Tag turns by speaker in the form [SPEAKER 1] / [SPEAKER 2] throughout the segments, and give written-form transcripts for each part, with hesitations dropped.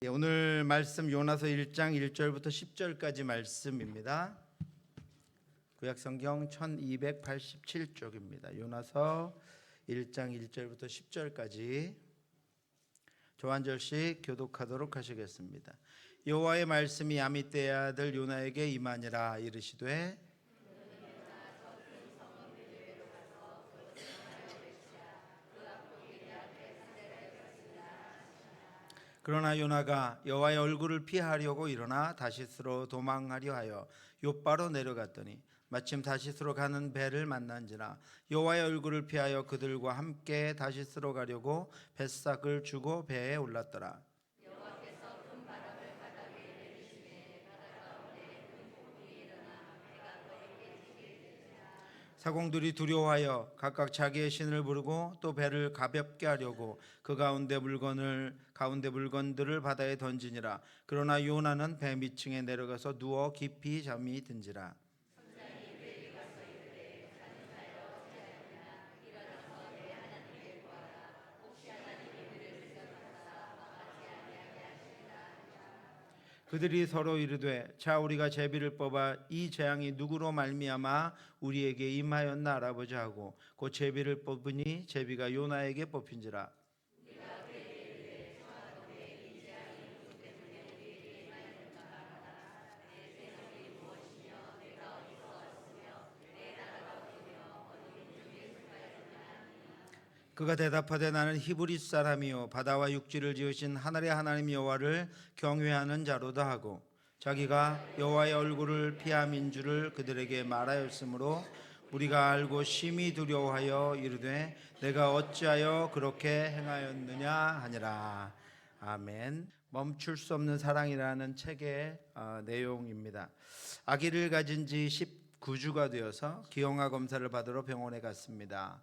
[SPEAKER 1] 오늘 말씀 요나서 1장 1절부터 10절까지 말씀입니다. 구약성경 1287쪽입니다. 요나서 1장 1절부터 10절까지 한 절씩 교독하도록 하시겠습니다. 여호와의 말씀이 아미떼의 아들 요나에게 임하니라. 이르시되 그러나 요나가 여호와의 얼굴을 피하려고 일어나 다시스로 도망하려 하여 욥바로 내려갔더니 마침 다시스로 가는 배를 만난지라. 여호와의 얼굴을 피하여 그들과 함께 다시스로 가려고 뱃삭을 주고 배에 올랐더라. 여호와께서 큰 바람을 바닥에 내리시매 바다 가운데 큰 폭풍이 일어나 배가 거의 깨지게 되니라. 사공들이 두려워하여 각각 자기의 신을 부르고 또 배를 가볍게 하려고 그 가운데 물건들을 바다에 던지니라. 그러나 요나는 배 밑층에 내려가서 누워 깊이 잠이 든지라. 그들이 서로 이르되 자 우리가 제비를 뽑아 이 재앙이 누구로 말미암아 우리에게 임하였나 알아보자 하고 곧 제비를 뽑으니 제비가 요나에게 뽑힌지라. 그가 대답하되 나는 히브리 사람이요 바다와 육지를 지으신 하늘의 하나님 여호와를 경외하는 자로다 하고 자기가 여호와의 얼굴을 피함인 줄을 그들에게 말하였으므로 우리가 알고 심히 두려워하여 이르되 내가 어찌하여 그렇게 행하였느냐 하니라. 아멘. 멈출 수 없는 사랑이라는 책의 내용입니다. 아기를 가진 지 19주가 되어서 기형아 검사를 받으러 병원에 갔습니다.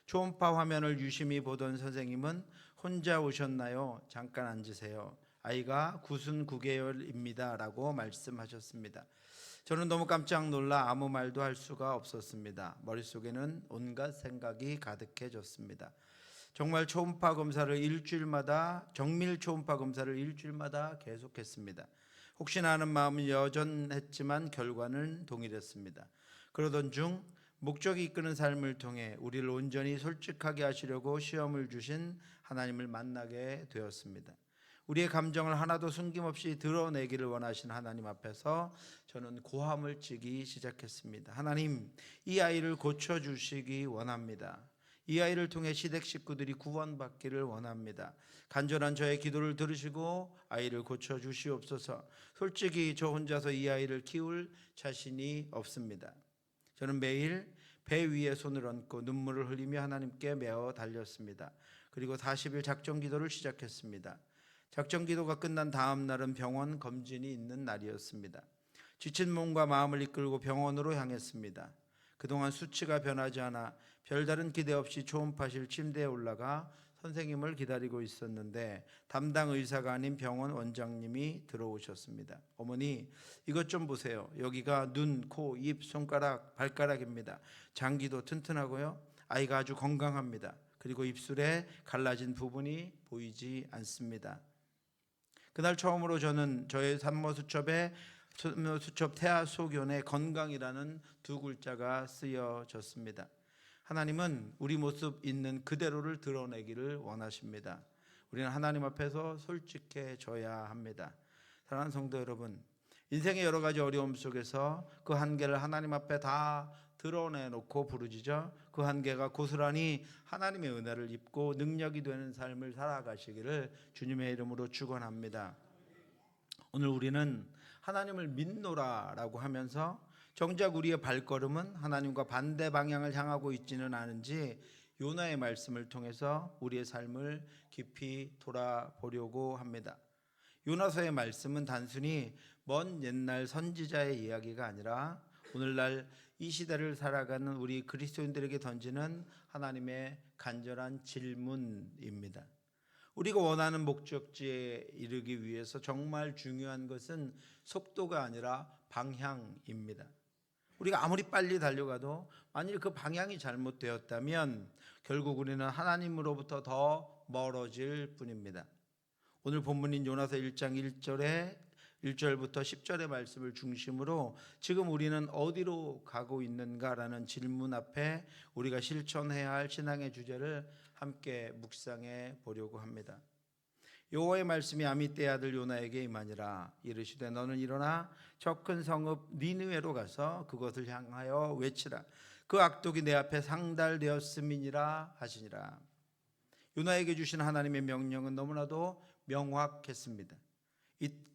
[SPEAKER 1] 초음파 화면을 유심히 보던 선생님은 혼자 오셨나요? 잠깐 앉으세요. 아이가 99개월입니다 라고 말씀하셨습니다. 저는 너무 깜짝 놀라 아무 말도 할 수가 없었습니다. 머릿속에는 온갖 생각이 가득해졌습니다. 정밀 초음파 검사를 일주일마다 계속했습니다. 혹시나 하는 마음은 여전했지만 결과는 동일했습니다. 그러던 중 목적이 이끄는 삶을 통해 우리를 온전히 솔직하게 하시려고 시험을 주신 하나님을 만나게 되었습니다. 우리의 감정을 하나도 숨김없이 드러내기를 원하신 하나님 앞에서 저는 고함을 치기 시작했습니다. 하나님, 이 아이를 고쳐주시기 원합니다. 이 아이를 통해 시댁 식구들이 구원받기를 원합니다. 간절한 저의 기도를 들으시고 아이를 고쳐주시옵소서. 솔직히 저 혼자서 이 아이를 키울 자신이 없습니다. 저는 매일 배 위에 손을 얹고 눈물을 흘리며 하나님께 메어 달렸습니다. 그리고 40일 작정 기도를 시작했습니다. 작정 기도가 끝난 다음 날은 병원 검진이 있는 날이었습니다. 지친 몸과 마음을 이끌고 병원으로 향했습니다. 그동안 수치가 변하지 않아 별다른 기대 없이 초음파실 침대에 올라가 선생님을 기다리고 있었는데 담당 의사가 아닌 병원 원장님이 들어오셨습니다. 어머니, 이것 좀 보세요. 여기가 눈, 코, 입, 손가락, 발가락입니다. 장기도 튼튼하고요. 아이가 아주 건강합니다. 그리고 입술에 갈라진 부분이 보이지 않습니다. 그날 처음으로 저는 저의 산모 수첩 태아 소견에 건강이라는 두 글자가 쓰여졌습니다. 하나님은 우리 모습 있는 그대로를 드러내기를 원하십니다. 우리는 하나님 앞에서 솔직해져야 합니다. 사랑하는 성도 여러분, 인생의 여러 가지 어려움 속에서 그 한계를 하나님 앞에 다 드러내놓고 부르짖어 그 한계가 고스란히 하나님의 은혜를 입고 능력이 되는 삶을 살아가시기를 주님의 이름으로 축원합니다. 오늘 우리는 하나님을 믿노라라고 하면서 정작 우리의 발걸음은 하나님과 반대 방향을 향하고 있지는 않은지 요나의 말씀을 통해서 우리의 삶을 깊이 돌아보려고 합니다. 요나서의 말씀은 단순히 먼 옛날 선지자의 이야기가 아니라 오늘날 이 시대를 살아가는 우리 그리스도인들에게 던지는 하나님의 간절한 질문입니다. 우리가 원하는 목적지에 이르기 위해서 정말 중요한 것은 속도가 아니라 방향입니다. 우리가 아무리 빨리 달려가도 만일 그 방향이 잘못되었다면 결국 우리는 하나님으로부터 더 멀어질 뿐입니다. 오늘 본문인 요나서 1장 1절부터 10절의 말씀을 중심으로 지금 우리는 어디로 가고 있는가라는 질문 앞에 우리가 실천해야 할 신앙의 주제를 함께 묵상해 보려고 합니다. 여호와의 말씀이 아미떼의 아들 요나에게 임하니라. 이르시되 너는 일어나 저 큰 성읍 니느웨로 가서 그것을 향하여 외치라. 그 악독이 내 앞에 상달되었음이니라 하시니라. 요나에게 주신 하나님의 명령은 너무나도 명확했습니다.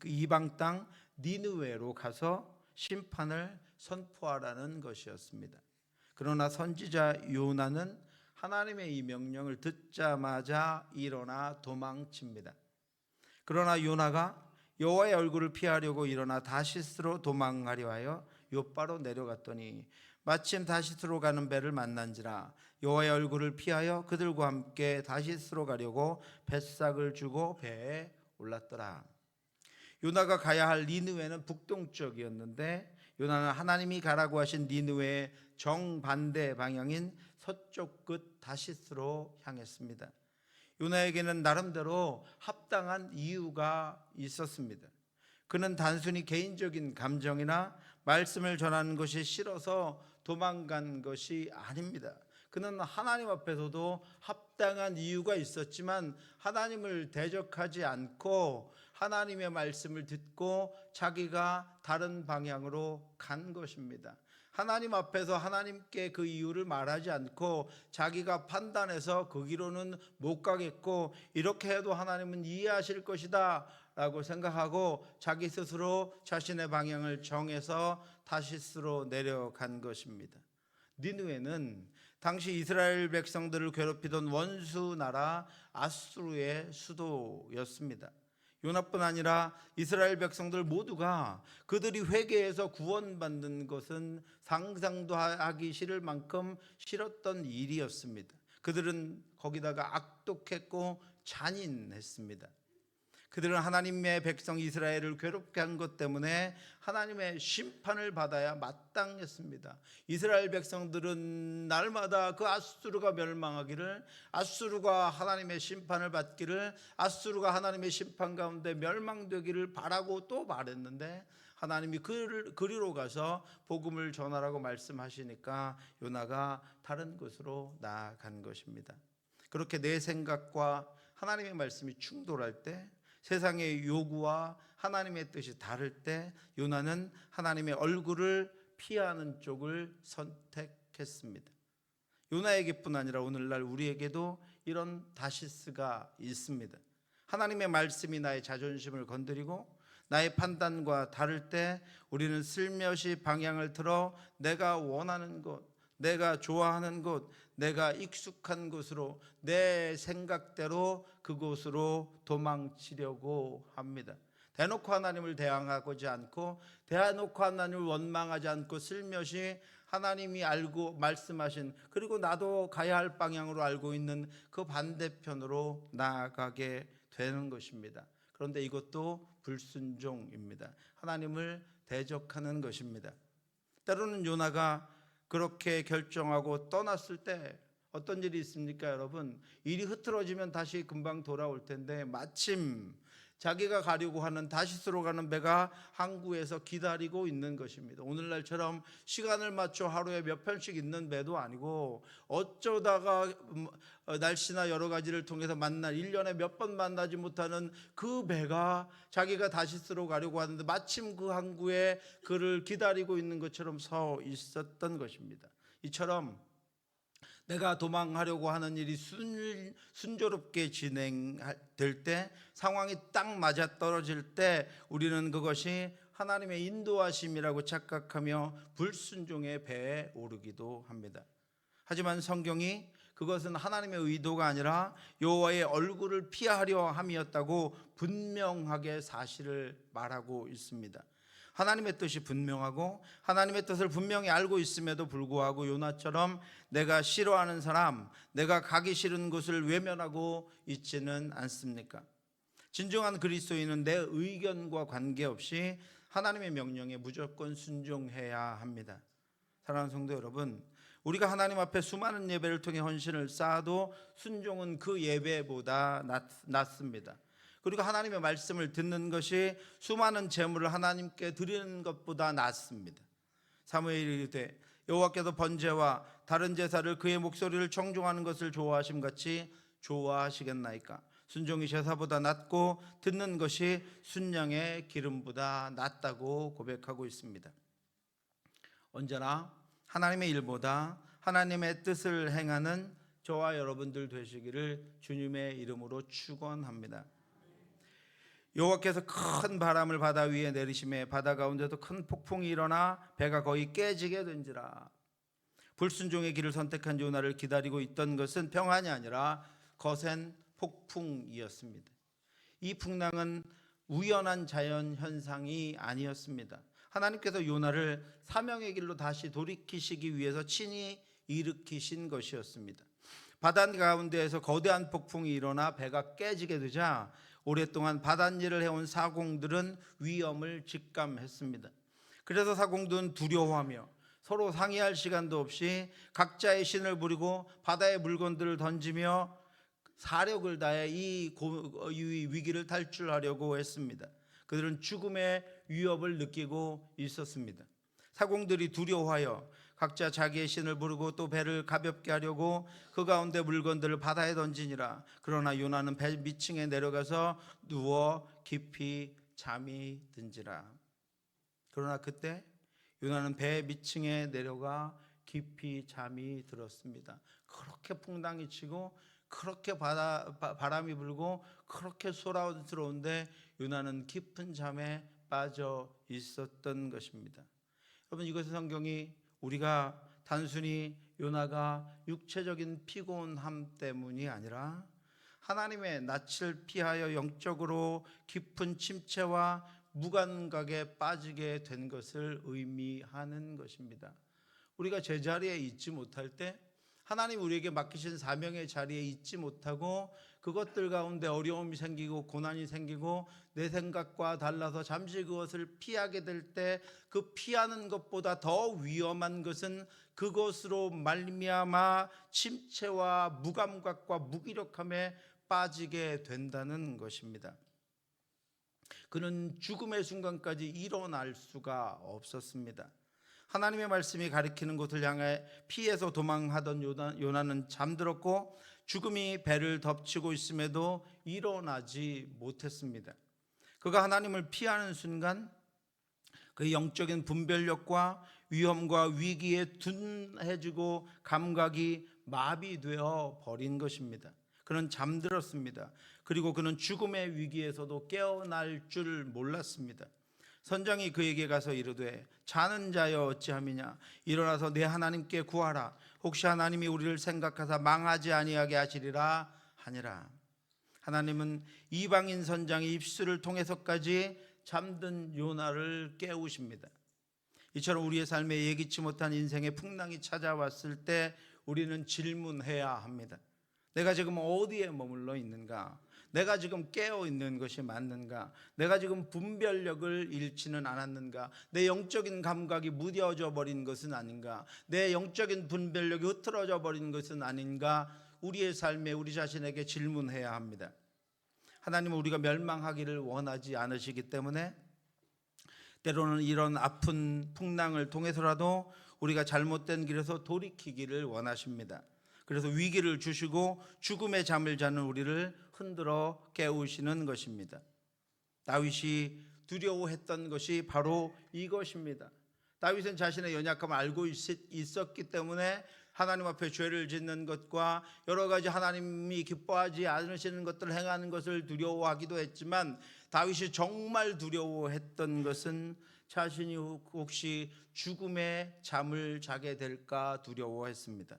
[SPEAKER 1] 이방 땅 니느웨로 가서 심판을 선포하라는 것이었습니다. 그러나 선지자 요나는 하나님의 이 명령을 듣자마자 일어나 도망칩니다. 그러나 요나가 여호와의 얼굴을 피하려고 일어나 다시스로 도망하려 하여 욥바로 내려갔더니 마침 다시스로 가는 배를 만난지라. 여호와의 얼굴을 피하여 그들과 함께 다시스로 가려고 뱃삭을 주고 배에 올랐더라. 요나가 가야 할 니느웨는 북동쪽이었는데 요나는 하나님이 가라고 하신 니느웨의 정반대 방향인 서쪽 끝 다시스로 향했습니다. 요나에게는 나름대로 합당한 이유가 있었습니다. 그는 단순히 개인적인 감정이나 말씀을 전하는 것이 싫어서 도망간 것이 아닙니다. 그는 하나님 앞에서도 합당한 이유가 있었지만 하나님을 대적하지 않고 하나님의 말씀을 듣고 자기가 다른 방향으로 간 것입니다. 하나님 앞에서 하나님께 그 이유를 말하지 않고 자기가 판단해서 그 길로는 못 가겠고 이렇게 해도 하나님은 이해하실 것이다 라고 생각하고 자기 스스로 자신의 방향을 정해서 다시스로 내려간 것입니다. 니느웨는 당시 이스라엘 백성들을 괴롭히던 원수 나라 아수르의 수도였습니다. 요나뿐 아니라 이스라엘 백성들 모두가 그들이 회개해서 구원받는 것은 상상도 하기 싫을 만큼 싫었던 일이었습니다. 그들은 거기다가 악독했고 잔인했습니다. 그들은 하나님의 백성 이스라엘을 괴롭게 한 것 때문에 하나님의 심판을 받아야 마땅했습니다. 이스라엘 백성들은 날마다 그 아수르가 멸망하기를, 아수르가 하나님의 심판을 받기를, 아수르가 하나님의 심판 가운데 멸망되기를 바라고 또 말했는데 하나님이 그리로 가서 복음을 전하라고 말씀하시니까 요나가 다른 곳으로 나아간 것입니다. 그렇게 내 생각과 하나님의 말씀이 충돌할 때, 세상의 요구와 하나님의 뜻이 다를 때 요나는 하나님의 얼굴을 피하는 쪽을 선택했습니다. 요나에게뿐 아니라 오늘날 우리에게도 이런 다시스가 있습니다. 하나님의 말씀이 나의 자존심을 건드리고 나의 판단과 다를 때 우리는 슬며시 방향을 틀어 내가 원하는 곳, 내가 좋아하는 곳, 내가 익숙한 곳으로 내 생각대로 그곳으로 도망치려고 합니다. 대놓고 하나님을 대항하고자 않고 대놓고 하나님을 원망하지 않고 슬며시 하나님이 알고 말씀하신 그리고 나도 가야 할 방향으로 알고 있는 그 반대편으로 나아가게 되는 것입니다. 그런데 이것도 불순종입니다. 하나님을 대적하는 것입니다. 때로는 요나가 그렇게 결정하고 떠났을 때 어떤 일이 있습니까, 여러분? 일이 흐트러지면 다시 금방 돌아올 텐데 마침 자기가 가려고 하는 다시스로 가는 배가 항구에서 기다리고 있는 것입니다. 오늘날처럼 시간을 맞춰 하루에 몇 편씩 있는 배도 아니고 어쩌다가 날씨나 여러 가지를 통해서 1년에 몇 번 만나지 못하는 그 배가 자기가 다시스로 가려고 하는데 마침 그 항구에 그를 기다리고 있는 것처럼 서 있었던 것입니다. 이처럼 내가 도망하려고 하는 일이 순조롭게 진행될 때, 상황이 딱 맞아떨어질 때 우리는 그것이 하나님의 인도하심이라고 착각하며 불순종의 배에 오르기도 합니다. 하지만 성경이 그것은 하나님의 의도가 아니라 여호와의 얼굴을 피하려 함이었다고 분명하게 사실을 말하고 있습니다. 하나님의 뜻이 분명하고 하나님의 뜻을 분명히 알고 있음에도 불구하고 요나처럼 내가 싫어하는 사람, 내가 가기 싫은 곳을 외면하고 있지는 않습니까? 진정한 그리스도인은 내 의견과 관계없이 하나님의 명령에 무조건 순종해야 합니다. 사랑하는 성도 여러분, 우리가 하나님 앞에 수많은 예배를 통해 헌신을 쌓아도 순종은 그 예배보다 낫습니다. 그리고 하나님의 말씀을 듣는 것이 수많은 제물을 하나님께 드리는 것보다 낫습니다. 사무엘이 이르되 여호와께서 번제와 다른 제사를 그의 목소리를 청종하는 것을 좋아하심 같이 좋아하시겠나이까. 순종이 제사보다 낫고 듣는 것이 순양의 기름보다 낫다고 고백하고 있습니다. 언제나 하나님의 일보다 하나님의 뜻을 행하는 저와 여러분들 되시기를 주님의 이름으로 축원합니다. 여호와께서 큰 바람을 바다 위에 내리심에 바다 가운데도 큰 폭풍이 일어나 배가 거의 깨지게 된지라. 불순종의 길을 선택한 요나를 기다리고 있던 것은 평안이 아니라 거센 폭풍이었습니다. 이 풍랑은 우연한 자연 현상이 아니었습니다. 하나님께서 요나를 사명의 길로 다시 돌이키시기 위해서 친히 일으키신 것이었습니다. 바다 가운데에서 거대한 폭풍이 일어나 배가 깨지게 되자 오랫동안 바닷일을 해온 사공들은 위험을 직감했습니다. 그래서 사공들은 두려워하며 서로 상의할 시간도 없이 각자의 신을 부리고 바다의 물건들을 던지며 사력을 다해 이 위기를 탈출하려고 했습니다. 그들은 죽음의 위협을 느끼고 있었습니다. 사공들이 두려워하여 각자 자기의 신을 부르고 또 배를 가볍게 하려고 그 가운데 물건들을 바다에 던지니라. 그러나 요나는 배 밑층에 내려가서 누워 깊이 잠이 든지라. 그러나 그때 요나는 배 밑층에 내려가 깊이 잠이 들었습니다. 그렇게 풍랑이 치고 그렇게 바람이 불고 그렇게 소란스러운데 요나는 깊은 잠에 빠져 있었던 것입니다. 여러분, 이것의 성경이 우리가 단순히 요나가 육체적인 피곤함 때문이 아니라 하나님의 낯을 피하여 영적으로 깊은 침체와 무감각에 빠지게 된 것을 의미하는 것입니다. 우리가 제자리에 있지 못할 때 하나님 우리에게 맡기신 사명의 자리에 있지 못하고 그것들 가운데 어려움이 생기고 고난이 생기고 내 생각과 달라서 잠시 그것을 피하게 될 때 그 피하는 것보다 더 위험한 것은 그것으로 말미암아 침체와 무감각과 무기력함에 빠지게 된다는 것입니다. 그는 죽음의 순간까지 일어날 수가 없었습니다. 하나님의 말씀이 가리키는 곳을 향해 피해서 도망하던 요나는 잠들었고 죽음이 배를 덮치고 있음에도 일어나지 못했습니다. 그가 하나님을 피하는 순간 그의 영적인 분별력과 위험과 위기에 둔해지고 감각이 마비되어 버린 것입니다. 그는 잠들었습니다. 그리고 그는 죽음의 위기에서도 깨어날 줄 몰랐습니다. 선장이 그에게 가서 이르되 자는 자여 어찌함이냐 일어나서 내 하나님께 구하라. 혹시 하나님이 우리를 생각하사 망하지 아니하게 하시리라 하니라. 하나님은 이방인 선장의 입술을 통해서까지 잠든 요나를 깨우십니다. 이처럼 우리의 삶에 예기치 못한 인생의 풍랑이 찾아왔을 때 우리는 질문해야 합니다. 내가 지금 어디에 머물러 있는가? 내가 지금 깨어 있는 것이 맞는가? 내가 지금 분별력을 잃지는 않았는가? 내 영적인 감각이 무뎌져 버린 것은 아닌가? 내 영적인 분별력이 흐트러져 버린 것은 아닌가? 우리의 삶에 우리 자신에게 질문해야 합니다. 하나님은 우리가 멸망하기를 원하지 않으시기 때문에 때로는 이런 아픈 풍랑을 통해서라도 우리가 잘못된 길에서 돌이키기를 원하십니다. 그래서 위기를 주시고 죽음의 잠을 자는 우리를 흔들어 깨우시는 것입니다. 다윗이 두려워했던 것이 바로 이것입니다. 다윗은 자신의 연약함을 알고 있었기 때문에 하나님 앞에 죄를 짓는 것과 여러 가지 하나님이 기뻐하지 않으시는 것들을 행하는 것을 두려워하기도 했지만 다윗이 정말 두려워했던 것은 자신이 혹시 죽음의 잠을 자게 될까 두려워했습니다.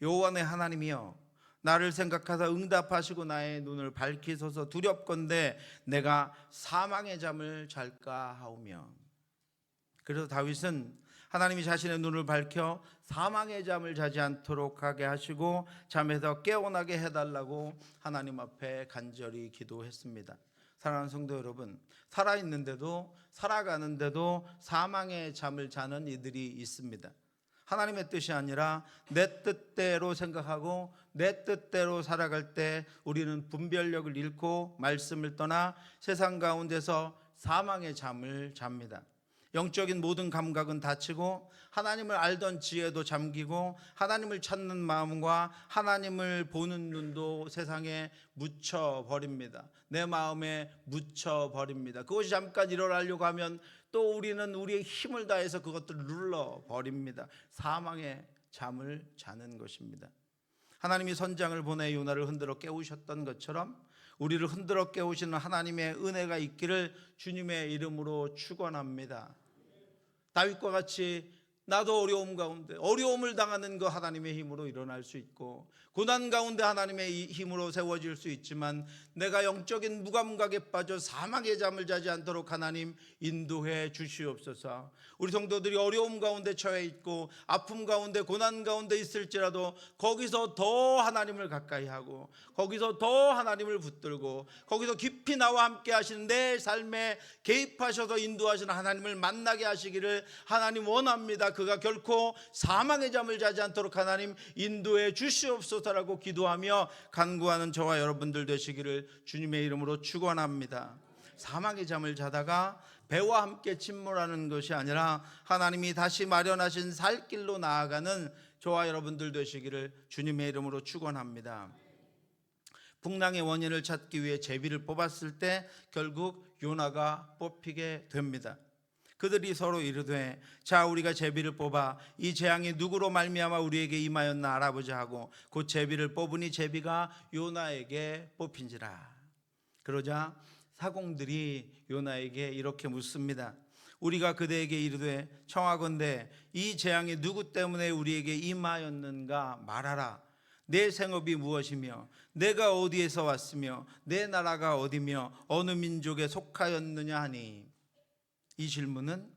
[SPEAKER 1] 여호와 내 하나님이여 나를 생각하사 응답하시고 나의 눈을 밝히소서. 두렵건대 내가 사망의 잠을 잘까 하오며. 그래서 다윗은 하나님이 자신의 눈을 밝혀 사망의 잠을 자지 않도록 하게 하시고 잠에서 깨어나게 해달라고 하나님 앞에 간절히 기도했습니다. 사랑하는 성도 여러분, 살아있는데도 살아가는데도 사망의 잠을 자는 이들이 있습니다. 하나님의 뜻이 아니라 내 뜻대로 생각하고 내 뜻대로 살아갈 때 우리는 분별력을 잃고 말씀을 떠나 세상 가운데서 사망의 잠을 잡니다. 영적인 모든 감각은 닫히고 하나님을 알던 지혜도 잠기고 하나님을 찾는 마음과 하나님을 보는 눈도 세상에 묻혀버립니다. 내 마음에 묻혀버립니다. 그것이 잠깐 일어나려고 하면 또 우리는 우리의 힘을 다해서 그것들을 눌러버립니다. 사망의 잠을 자는 것입니다. 하나님이 선장을 보내 요나를 흔들어 깨우셨던 것처럼 우리를 흔들어 깨우시는 하나님의 은혜가 있기를 주님의 이름으로 축원합니다. 다윗과 같이 나도 어려움 가운데 어려움을 당하는 거 하나님의 힘으로 일어날 수 있고 고난 가운데 하나님의 힘으로 세워질 수 있지만 내가 영적인 무감각에 빠져 사망의 잠을 자지 않도록 하나님 인도해 주시옵소서. 우리 성도들이 어려움 가운데 처해 있고 아픔 가운데 고난 가운데 있을지라도 거기서 더 하나님을 가까이 하고 거기서 더 하나님을 붙들고 거기서 깊이 나와 함께 하시는 내 삶에 개입하셔서 인도하시는 하나님을 만나게 하시기를 하나님 원합니다. 그가 결코 사망의 잠을 자지 않도록 하나님 인도해 주시옵소서라고 기도하며 간구하는 저와 여러분들 되시기를 주님의 이름으로 축원합니다. 사망의 잠을 자다가 배와 함께 침몰하는 것이 아니라 하나님이 다시 마련하신 살 길로 나아가는 저와 여러분들 되시기를 주님의 이름으로 축원합니다. 풍랑의 원인을 찾기 위해 제비를 뽑았을 때 결국 요나가 뽑히게 됩니다. 그들이 서로 이르되 자 우리가 제비를 뽑아 이 재앙이 누구로 말미암아 우리에게 임하였나 알아보자 하고 곧 제비를 뽑으니 제비가 요나에게 뽑힌지라. 그러자 사공들이 요나에게 이렇게 묻습니다. 우리가 그대에게 이르되 청하건대 이 재앙이 누구 때문에 우리에게 임하였는가 말하라. 내 생업이 무엇이며 내가 어디에서 왔으며 내 나라가 어디며 어느 민족에 속하였느냐 하니, 이 질문은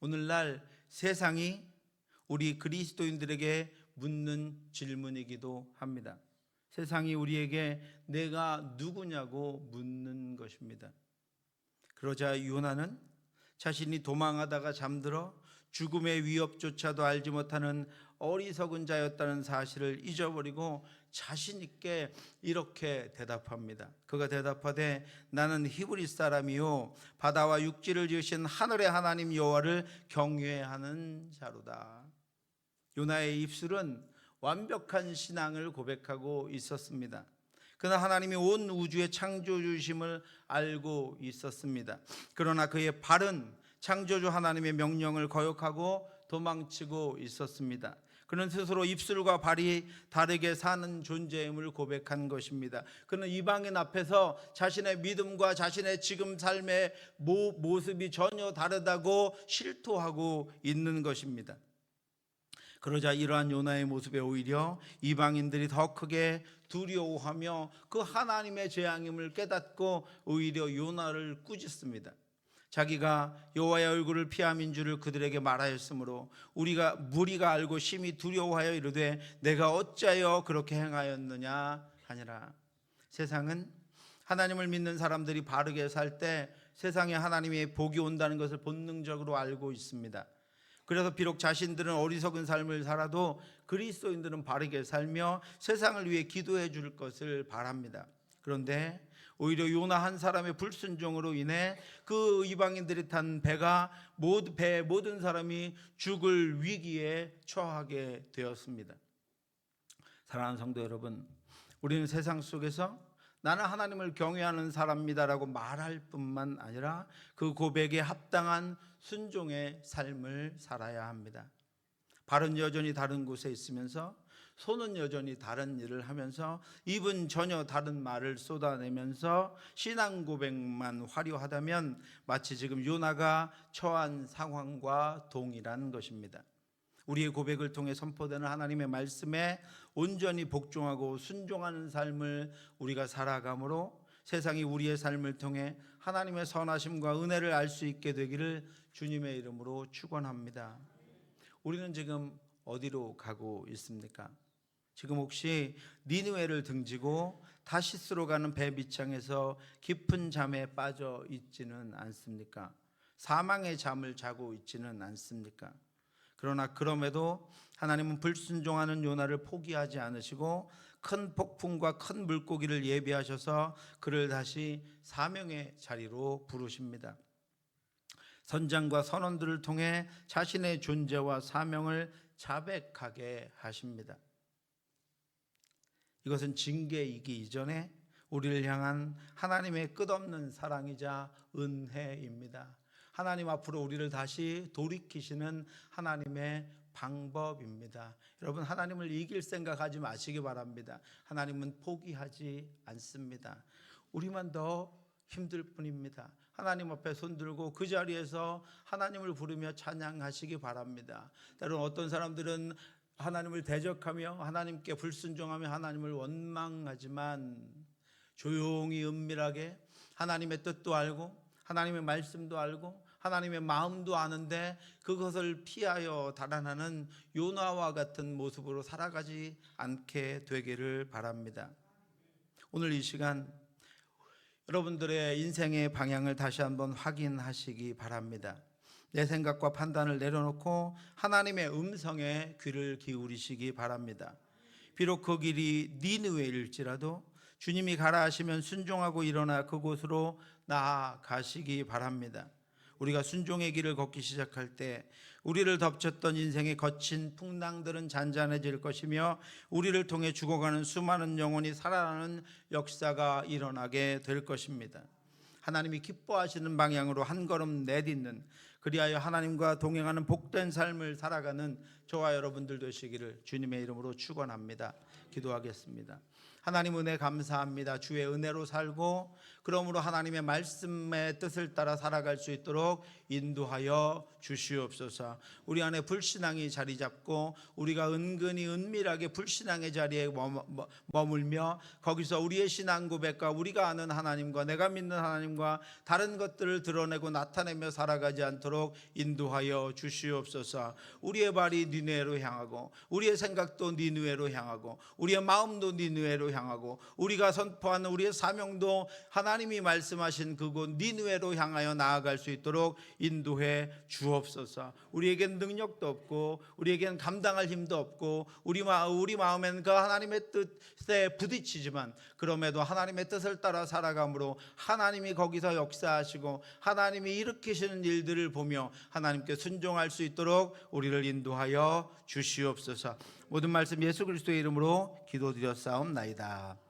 [SPEAKER 1] 오늘날 세상이 우리 그리스도인들에게 묻는 질문이기도 합니다. 세상이 우리에게 내가 누구냐고 묻는 것입니다. 그러자 요나는 자신이 도망하다가 잠들어 죽음의 위협조차도 알지 못하는 어리석은 자였다는 사실을 잊어버리고 자신 있게 이렇게 대답합니다. 그가 대답하되 나는 히브리 사람이요 바다와 육지를 지으신 하늘의 하나님 여호와를 경외하는 자로다. 요나의 입술은 완벽한 신앙을 고백하고 있었습니다. 그는 하나님이 온 우주의 창조주심을 알고 있었습니다. 그러나 그의 발은 창조주 하나님의 명령을 거역하고 도망치고 있었습니다. 그는 스스로 입술과 발이 다르게 사는 존재임을 고백한 것입니다. 그는 이방인 앞에서 자신의 믿음과 자신의 지금 삶의 모습이 전혀 다르다고 실토하고 있는 것입니다. 그러자 이러한 요나의 모습에 오히려 이방인들이 더 크게 두려워하며 그 하나님의 재앙임을 깨닫고 오히려 요나를 꾸짖습니다. 자기가 여호와의 얼굴을 피함인 줄을 그들에게 말하였으므로 무리가 알고 심히 두려워하여 이르되 내가 어찌하여 그렇게 행하였느냐 하니라. 세상은 하나님을 믿는 사람들이 바르게 살 때 세상에 하나님의 복이 온다는 것을 본능적으로 알고 있습니다. 그래서 비록 자신들은 어리석은 삶을 살아도 그리스도인들은 바르게 살며 세상을 위해 기도해 줄 것을 바랍니다. 그런데 오히려 요나 한 사람의 불순종으로 인해 그 이방인들이 탄 배의 모든 사람이 죽을 위기에 처하게 되었습니다. 사랑하는 성도 여러분, 우리는 세상 속에서 나는 하나님을 경외하는 사람이다라고 말할 뿐만 아니라 그 고백에 합당한 순종의 삶을 살아야 합니다. 발은 여전히 다른 곳에 있으면서 손은 여전히 다른 일을 하면서 입은 전혀 다른 말을 쏟아내면서 신앙 고백만 화려하다면 마치 지금 요나가 처한 상황과 동일한 것입니다. 우리의 고백을 통해 선포되는 하나님의 말씀에 온전히 복종하고 순종하는 삶을 우리가 살아가므로 세상이 우리의 삶을 통해 하나님의 선하심과 은혜를 알 수 있게 되기를 주님의 이름으로 축원합니다. 우리는 지금 어디로 가고 있습니까? 지금 혹시 니느웨를 등지고 다시스로 가는 배 밑창에서 깊은 잠에 빠져 있지는 않습니까? 사망의 잠을 자고 있지는 않습니까? 그러나 그럼에도 하나님은 불순종하는 요나를 포기하지 않으시고 큰 폭풍과 큰 물고기를 예비하셔서 그를 다시 사명의 자리로 부르십니다. 선장과 선원들을 통해 자신의 존재와 사명을 자백하게 하십니다. 이것은 징계이기 이전에 우리를 향한 하나님의 끝없는 사랑이자 은혜입니다. 하나님 앞으로 우리를 다시 돌이키시는 하나님의 방법입니다. 여러분, 하나님을 이길 생각하지 마시기 바랍니다. 하나님은 포기하지 않습니다. 우리만 더 힘들 뿐입니다. 하나님 앞에 손들고 그 자리에서 하나님을 부르며 찬양하시기 바랍니다. 때론 어떤 사람들은 하나님을 대적하며 하나님께 불순종하며 하나님을 원망하지만 조용히 은밀하게 하나님의 뜻도 알고 하나님의 말씀도 알고 하나님의 마음도 아는데 그것을 피하여 달아나는 요나와 같은 모습으로 살아가지 않게 되기를 바랍니다. 오늘 이 시간 여러분들의 인생의 방향을 다시 한번 확인하시기 바랍니다. 내 생각과 판단을 내려놓고 하나님의 음성에 귀를 기울이시기 바랍니다. 비록 그 길이 니느웨일지라도 주님이 가라 하시면 순종하고 일어나 그곳으로 나아가시기 바랍니다. 우리가 순종의 길을 걷기 시작할 때 우리를 덮쳤던 인생의 거친 풍랑들은 잔잔해질 것이며 우리를 통해 죽어가는 수많은 영혼이 살아나는 역사가 일어나게 될 것입니다. 하나님이 기뻐하시는 방향으로 한 걸음 내딛는, 그리하여 하나님과 동행하는 복된 삶을 살아가는 저와 여러분들 되시기를 주님의 이름으로 축원합니다. 기도하겠습니다. 하나님 은혜 감사합니다. 주의 은혜로 살고 그러므로 하나님의 말씀의 뜻을 따라 살아갈 수 있도록 인도하여 주시옵소서. 우리 안에 불신앙이 자리 잡고 우리가 은근히 은밀하게 불신앙의 자리에 머물며 거기서 우리의 신앙 고백과 우리가 아는 하나님과 내가 믿는 하나님과 다른 것들을 드러내고 나타내며 살아가지 않도록 인도하여 주시옵소서. 우리의 발이 니느웨로 향하고 우리의 생각도 니느웨로 향하고 우리의 마음도 니느웨로 향하고 우리가 선포하는 우리의 사명도 하나님이 말씀하신 그곳 니느웨로 향하여 나아갈 수 있도록 인도해 주옵소서. 우리에겐 능력도 없고 우리에겐 감당할 힘도 없고 우리 마음에는 그 하나님의 뜻에 부딪히지만 그럼에도 하나님의 뜻을 따라 살아감으로 하나님이 거기서 역사하시고 하나님이 일으키시는 일들을 보며 하나님께 순종할 수 있도록 우리를 인도하여 주시옵소서. 모든 말씀 예수 그리스도의 이름으로 기도드렸사옵나이다.